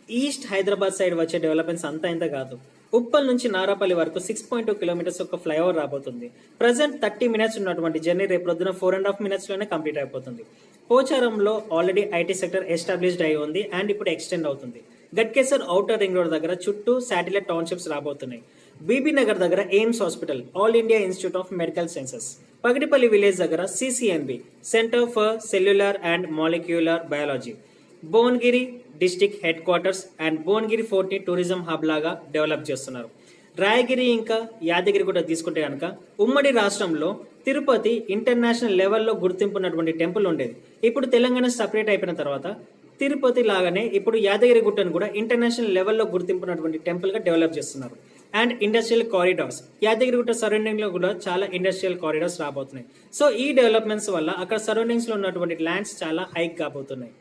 East Hyderabad side వచ్చే developments అంతా ఇంత కాదు. ఉప్పల్ నుంచి నారాపల్లి వరకు 6.2 కిలోమీటర్స్ ఒక ఫ్లైఓవర్ రాబోతుంది. ప్రజెంట్ 30 మినిట్స్ ఉన్నటువంటి జర్నీ రేపు పొద్దున 4.5 మినిట్స్ లోనే కంప్లీట్ అయిపోతుంది. పోచారంలో ఆల్రెడీ ఐటీ సెక్టర్ ఎస్టాబ్లిష్డ్ అయి ఉంది అండ్ ఇప్పుడు ఎక్స్టెండ్ అవుతుంది. గట్కేసర్ ఔటర్ రింగ్ రోడ్ దగ్గర చుట్టూ శాటిలైట్ టౌన్షిప్స్ రాబోతున్నాయి. బీబీ నగర్ దగ్గర AIIMS hospital, All India Institute of Medical Sciences, Pagidipalli village దగ్గర CCMB, Centre for Cellular and Molecular Biology, Bhuvanagiri district headquarters and Bhuvanagiri fort ని టూరిజం హబ్ లాగా develop చేస్తున్నారు. రాయగిరి ఇంకా యాదగిరి కూడా తీసుకుంటే కనుక ఉమ్మడి రాష్ట్రంలో తిరుపతి ఇంటర్నేషనల్ లెవెల్లో గుర్తింపున్నటువంటి టెంపుల్ ఉండేది. ఇప్పుడు తెలంగాణ సపరేట్ అయిపోయిన తర్వాత తిరుపతి లాగానే ఇప్పుడు యాదగిరి గుట్టను కూడా ఇంటర్నేషనల్ లెవెల్లో గుర్తింపున్నటువంటి టెంపుల్ గా డెవలప్ చేస్తున్నారు. And industrial corridors, Yadagirigutta surrounding లో కూడా చాలా ఇండస్ట్రియల్ కారిడార్స్ రాబోతున్నాయి. సో ఈ డెవలప్మెంట్స్ వల్ల అక్కడ సరౌండింగ్స్ లో ఉన్నటువంటి ల్యాండ్స్ చాలా హైక్ కాబోతున్నాయి.